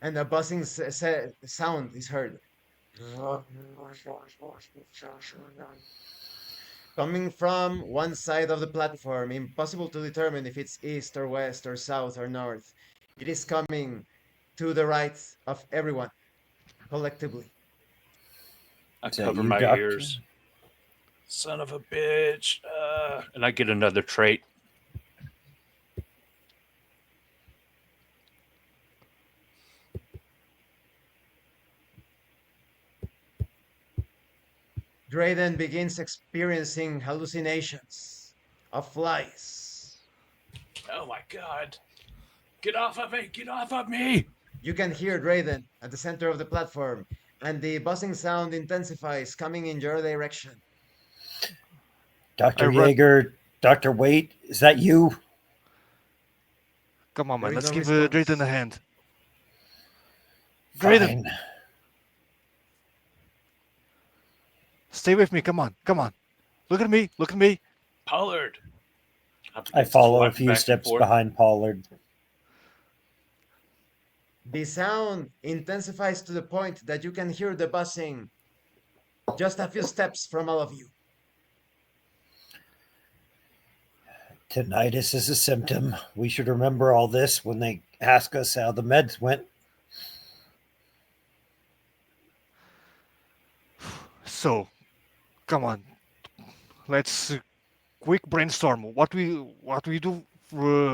And a buzzing sound is heard. Coming from one side of the platform, impossible to determine if it's east or west or south or north. It is coming to the right of everyone, collectively. I Is that cover you, my Doctor? ears. Son of a bitch. And I get another trait. Drayden begins experiencing hallucinations of flies. Oh my god. Get off of me! Get off of me! You can hear Drayden at the center of the platform, and the buzzing sound intensifies, coming in your direction. Dr. I run. Yeager, Dr. Waite, is that you? Come on, There man. is Let's no give response. Drayden a hand. Drayden, Fine. stay with me. Come on. Come on. Look at me. Look at me. Pollard! I follow a Swat few back and steps forth. behind Pollard. The sound intensifies to the point that you can hear the buzzing just a few steps from all of you. Tinnitus is a symptom. We should remember all this when they ask us how the meds went. So, come on. Let's quick brainstorm. What we do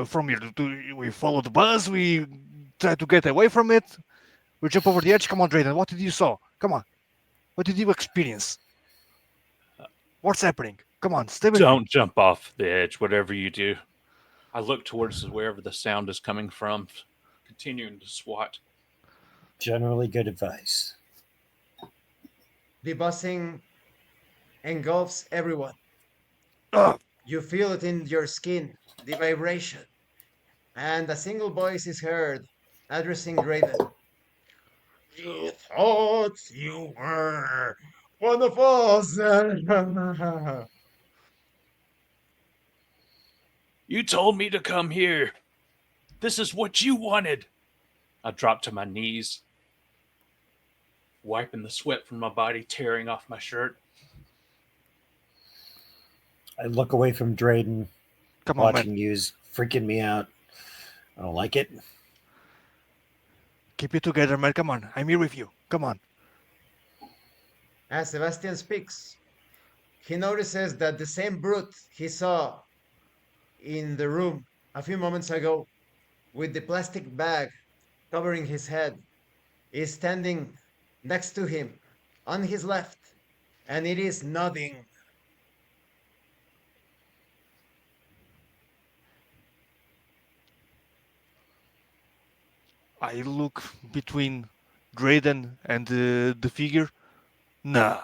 from here? Do we follow the buzz? We try to get away from it. We jump over the edge. Come on, Drayden. What did you saw? Come on. What did you experience? What's happening? Come on, stay with me. Don't jump off the edge, whatever you do. I look towards wherever the sound is coming from, continuing to swat. Generally good advice. The buzzing engulfs everyone. Ugh. You feel it in your skin, the vibration, and a single voice is heard addressing Drayden. You thought you were one of us. You told me to come here. This is what you wanted. I dropped to my knees, wiping the sweat from my body, tearing off my shirt. I look away from Drayden. Come on, man. Watching you is freaking me out. I don't like it. Keep it together, man. Come on. I'm here with you. Come on. As Sebastian speaks, he notices that the same brute he saw in the room a few moments ago, with the plastic bag covering his head, is standing next to him on his left, and it is nodding. I look between Drayden and the figure. Nah.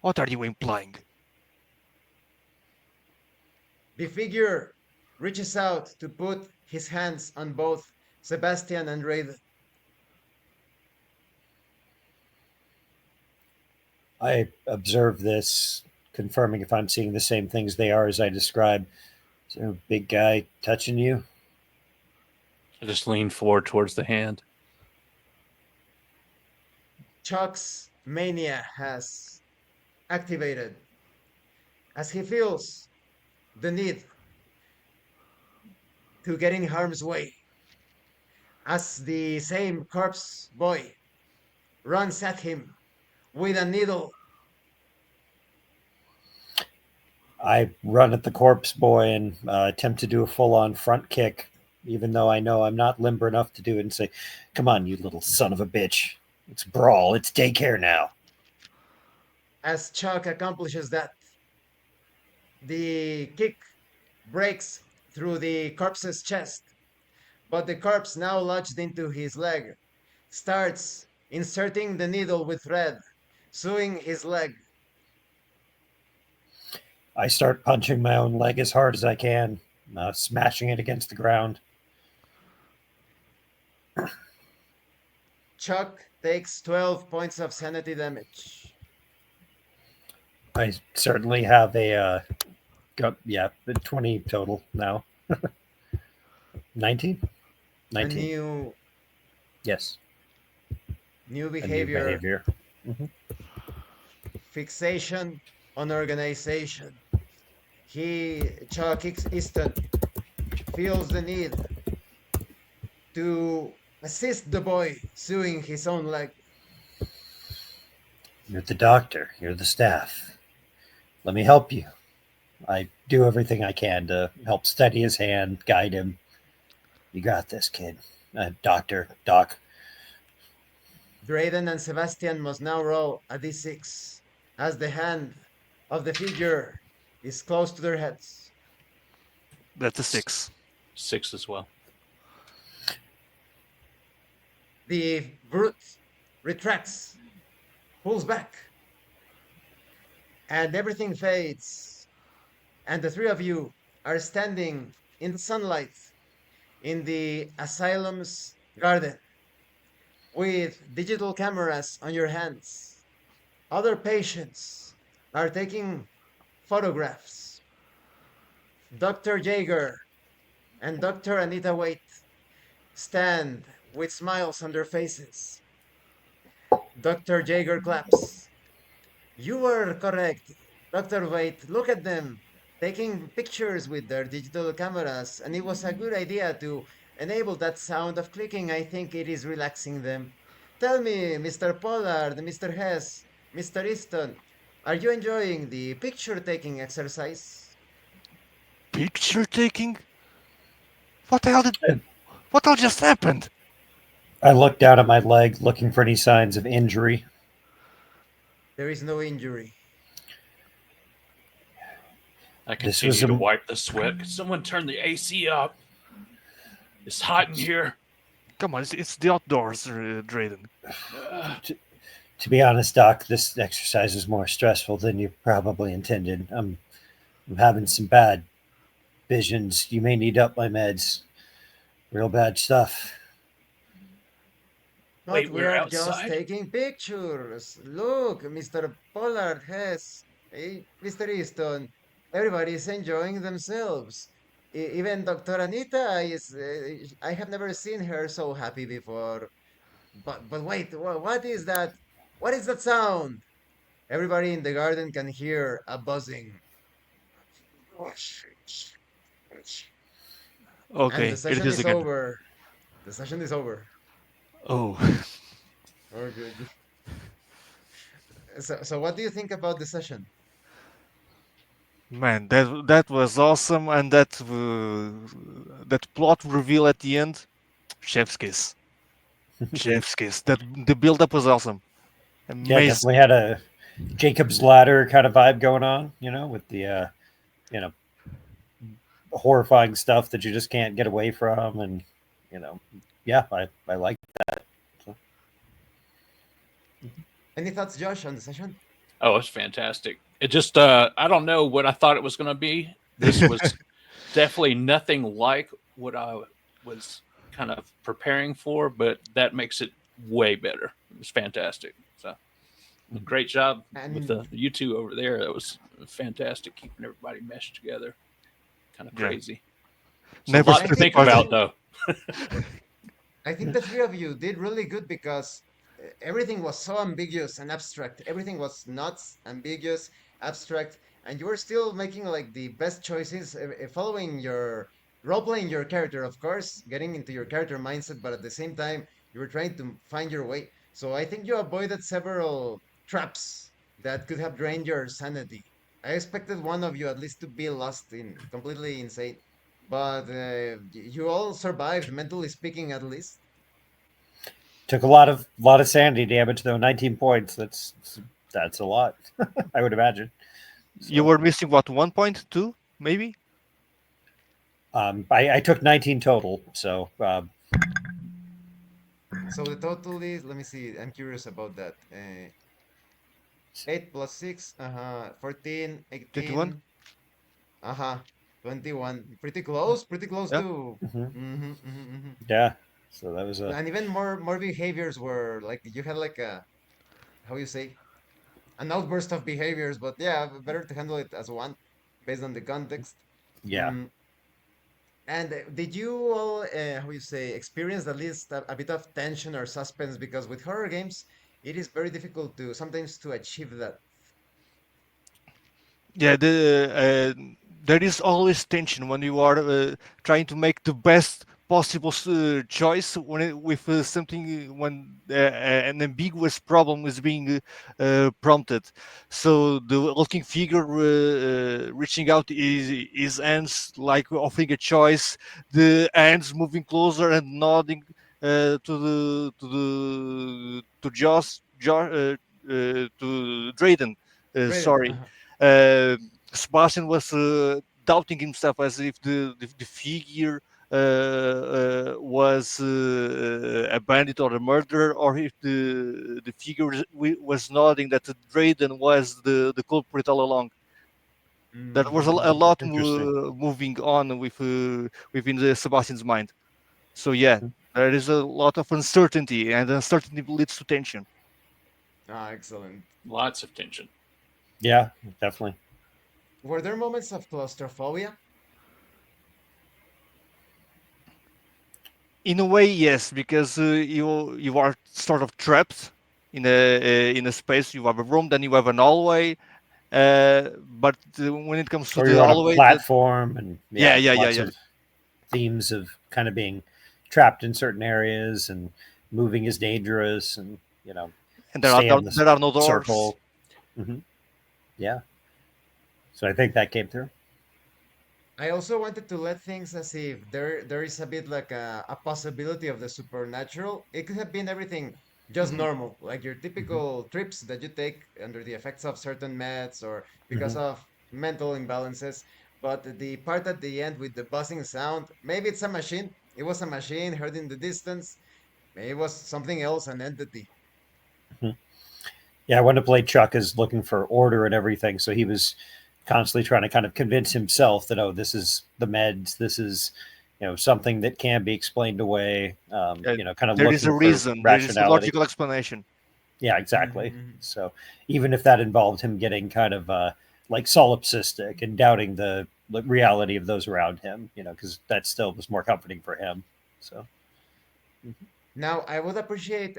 What are you implying? The figure reaches out to put his hands on both Sebastian and Raiden. I observe this, confirming if I'm seeing the same things they are as I described. Is there a big guy touching you? I just leaned forward towards the hand. Chuck's mania has activated as he feels the need to get in harm's way. As the same corpse boy runs at him with a needle. I run at the corpse boy and attempt to do a full on front kick, even though I know I'm not limber enough to do it, and say, "Come on, you little son of a bitch. It's brawl. It's daycare now." As Chuck accomplishes that, the kick breaks through the corpse's chest, but the corpse, now lodged into his leg, starts inserting the needle with thread, sewing his leg. I start punching my own leg as hard as I can, smashing it against the ground. Chuck takes 12 points of sanity damage. I certainly have a the 20 total now. 19? A 19. Yes. new A new behavior, behavior. fixation on organization. Chuck Easton feels the need to assist the boy sewing his own leg. You're the doctor. You're the staff. Let me help you. I do everything I can to help steady his hand, guide him. You got this, kid. Doc. Drayden and Sebastian must now roll a d6 as the hand of the figure is close to their heads. That's a 6. 6 as well. The brute retracts, pulls back, and everything fades. And the three of you are standing in the sunlight in the asylum's garden with digital cameras on your hands. Other patients are taking photographs. Dr. Jaeger and Dr. Anita Waite stand with smiles on their faces. Dr. Jaeger claps. You were correct, Dr. Waite. Look at them taking pictures with their digital cameras, and it was a good idea to enable that sound of clicking. I think it is relaxing them. Tell me, Mr. Pollard, Mr. Hess, Mr. Easton, are you enjoying the picture taking exercise? Picture taking? What the hell What all just happened? I look down at my leg, looking for any signs of injury. There is no injury. I This was continue to a- wipe the sweat. Could someone turn the AC up? It's hot in here. Come on, it's the outdoors, Drayden. Uh, To be honest, Doc, this exercise is more stressful than you probably intended. I'm having some bad visions. You may need up my meds. Real bad stuff. But Wait, we we're are just outside? taking pictures. Look, Mr. Pollard has. Hey, Mr. Easton, everybody is enjoying themselves. Even Dr. Anita is. I have never seen her so happy before. But wait, what is that? What is that sound? Everybody in the garden can hear a buzzing. And the Okay, it session is is again. over. The session is over. Oh, Okay. So what do you think about the session? man, that was awesome, and that plot reveal at the end, chef's kiss, chef's kiss. That the build up was awesome, Yeah, definitely amazing. had a Jacob's Ladder kind of vibe going on, with the you know horrifying stuff that you just can't get away from, and you know, yeah, I like that. So, Any thoughts, Josh, on the session? Oh, it's fantastic. It just I don't know what I thought it was going to be. This was definitely nothing like what I was kind of preparing for, but that makes it way better. It was fantastic. So great job with And you two over there. That was fantastic, keeping everybody meshed together. Kind of Yeah, crazy. It's a never lot I to split think think the apart. about, three though. I think the three of you did really good because everything was so ambiguous and abstract. Everything was nuts, ambiguous, abstract, and you were still making like the best choices, following your role playing your character, of course, getting into your character mindset, but at the same time, you were trying to find your way. So I think you avoided several traps that could have drained your sanity. I expected one of you at least to be lost in completely insane, but you all survived, mentally speaking, at least. took a lot of sanity damage though. 19 points. That's a lot. I would imagine. You So were missing what 1.2 maybe? I took 19 total. So So the total is, let me see, I'm curious about that. 8 plus 6, 14, 21. 18, 21. Pretty close Yeah. to. mhm, Hmm. yeah. So that was a And even more behaviors were like, you had like a, how you say, an outburst of behaviors, but yeah, better to handle it as one based on the context. yeah. Mm, And did you all, how you say, experience at least a bit of tension or suspense? Because with horror games, it is very difficult to sometimes to achieve that. Yeah, there is always tension when you are trying to make the best possible choice with something when an ambiguous problem is being prompted. So the looking figure reaching out his hands, like offering a choice, the hands moving closer and nodding to to Drayden. Raiden, Sorry, uh, Sebastian was doubting himself as if the figure was a bandit or a murderer, or if the figure was nodding that Drayden was the culprit all along. There was a lot Interesting. moving on within the Sebastian's mind. So yeah, there is a lot of uncertainty, and uncertainty leads to tension. excellent. Lots of tension. Yeah, definitely. Were there moments of claustrophobia? In a way, yes, because you are sort of trapped in a space. You have a room, then you have an hallway. But when it comes to Or the you're on a hallway, platform, and yeah, yeah, yeah, yeah, lots yeah, of themes of kind of being trapped in certain areas, and moving is dangerous, and and stay in the there are no doors. circle. Hmm. Yeah, so I think that came through. I also wanted to let things as if there is a bit like a possibility of the supernatural. It could have been everything just Mhm. normal, like your Hmm. typical trips that you take under the effects of certain meds or because Hmm. of mental imbalances. But the part at the end with the buzzing sound, maybe it's a machine. It was a machine heard in the distance. Maybe it was something else, an entity. Yeah, I wanted to play Chuck as looking for order and everything, so he was constantly trying to kind of convince himself that, oh, this is the meds, this is, something that can be explained away. Uh, Kind of there is a looking for reason. There is a rationality. logical explanation. Yeah, exactly. Mhm. So even if that involved him getting kind of like solipsistic and doubting the reality of those around him, because that still was more comforting for him. So mhm. Now, I would appreciate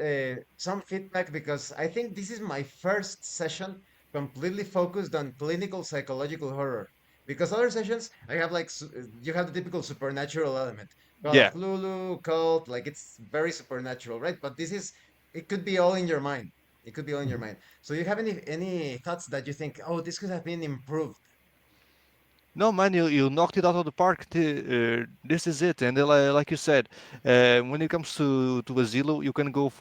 some feedback because I think this is my first session completely focused on clinical psychological horror. Because other sessions, I have like you have the typical supernatural element, Call of Yeah. Cthulhu, cult, like it's very supernatural, right? But this is it could be all in your mind. It could be all in your Mhm. mind. So, you have any thoughts that you think, oh, this could have been improved? No, man, you knocked it out of the park. This is it. And like you said, when it comes to Asilo, you can go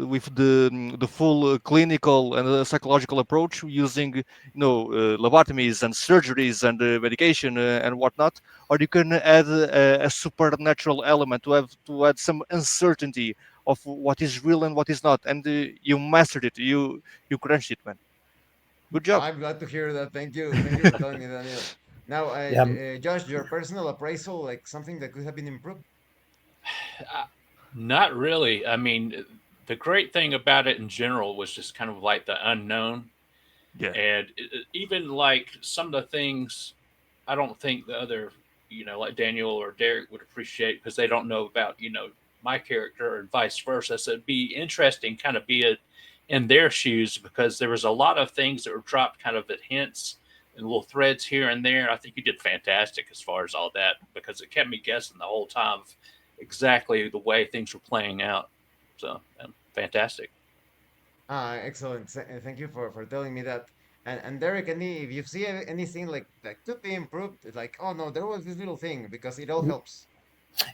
with the full clinical and psychological approach using, lobotomies and surgeries and medication and whatnot. Or you can add a supernatural element to add some uncertainty of what is real and what is not. And you mastered it. You crunched it, man. Good job. I'm glad to hear that. Thank you for telling me, Daniel. Now, Yeah, Josh, your personal appraisal, like something that could have been improved. Uh, Not really. I mean, the great thing about it in general was just kind of like the unknown, Yeah. and even like some of the things I don't think the other, like Daniel or Derek would appreciate because they don't know about, my character and vice versa. So it'd be interesting, kind of be in their shoes because there was a lot of things that were dropped kind of at hints and little threads here and there. I think you did fantastic as far as all that because it kept me guessing the whole time of exactly the way things were playing out. So fantastic. Ah, excellent. Thank you for telling me that. And Derek, if you see anything like that could be improved, it's like, oh no, there was this little thing because it all helps.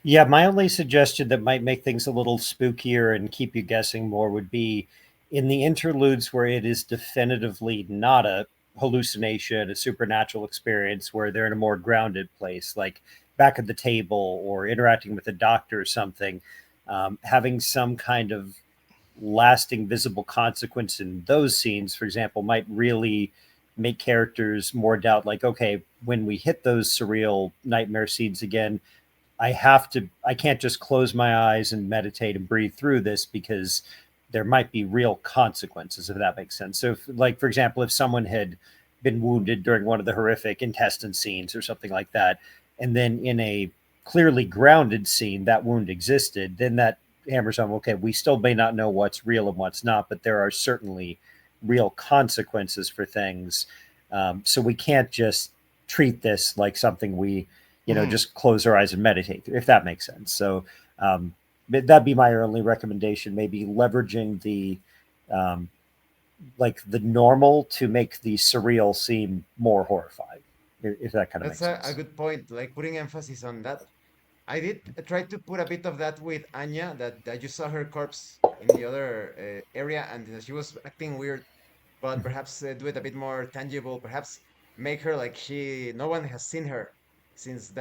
yeah. My only suggestion that might make things a little spookier and keep you guessing more would be in the interludes where it is definitively not a hallucination, a supernatural experience, where they're in a more grounded place, like back at the table or interacting with a doctor or something. Having some kind of lasting visible consequence in those scenes, for example, might really make characters more doubt, like, okay, when we hit those surreal nightmare scenes again, I can't just close my eyes and meditate and breathe through this because there might be real consequences, if that makes sense. So, if, like, for example, if someone had been wounded during one of the horrific intestine scenes or something like that, and then in a clearly grounded scene, that wound existed, then that hammers home, okay, we still may not know what's real and what's not, but there are certainly real consequences for things. So we can't just treat this like something we Mhm. just close our eyes and meditate, if that makes sense. So that'd be my only recommendation. Maybe leveraging um, like the normal to make the surreal seem more horrifying, if that kind of That's makes a sense. good point, like putting emphasis on that. I did try to put a bit of that with Anya, that you saw her corpse in the other area and she was acting weird, but Mhm. perhaps do it a bit more tangible, perhaps make her like no one has seen her since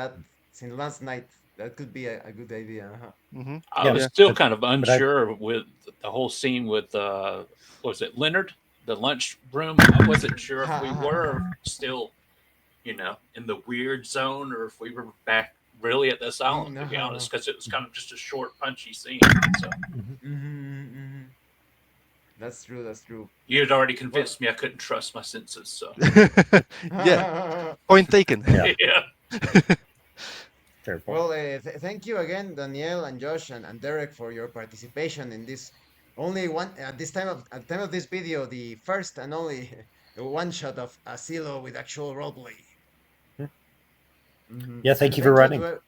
since last night. That could be a good idea. Uh-huh. Mhm. I Yeah, was Yeah. still but kind of but I unsure with the whole scene with what was it, Leonard, the lunch room. I wasn't sure if we were still, in the weird zone or if we were back really at the asylum, to be No. honest, because it was kind of just a short, punchy scene. So Mhm. Hmm. That's true. That's true. you had already Well, convinced me I couldn't trust my senses. So Yeah. Point taken. Yeah, yeah, fair point. well, thank you again, Danielle and Josh and Derek for your participation in this only one at this time of at the time of this video, the first and only one shot of Asilo with actual roleplay. Yeah, thank And you for thank you running. to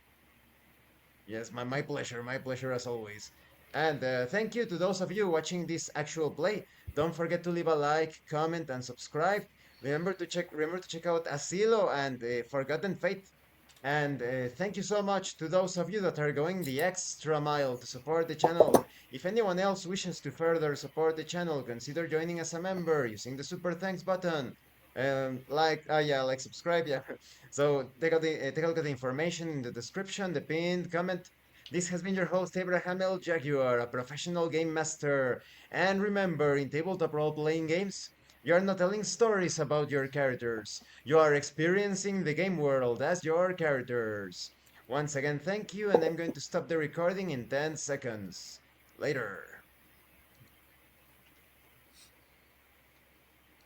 yes, my pleasure as always. And thank you to those of you watching this actual play. Don't forget to leave a like, comment, and subscribe. Remember to check out Asilo and Forgotten Fate. And thank you so much to those of you that are going the extra mile to support the channel. If anyone else wishes to further support the channel, consider joining as a member using the super thanks button. Yeah, like subscribe, yeah. So take a look at the information in the description, the pinned comment. This has been your host, Abraham L. Jaguar, a professional game master. And remember, in tabletop role playing games, you are not telling stories about your characters, you are experiencing the game world as your characters. Once again, thank you, and I'm going to stop the recording in 10 seconds. Later.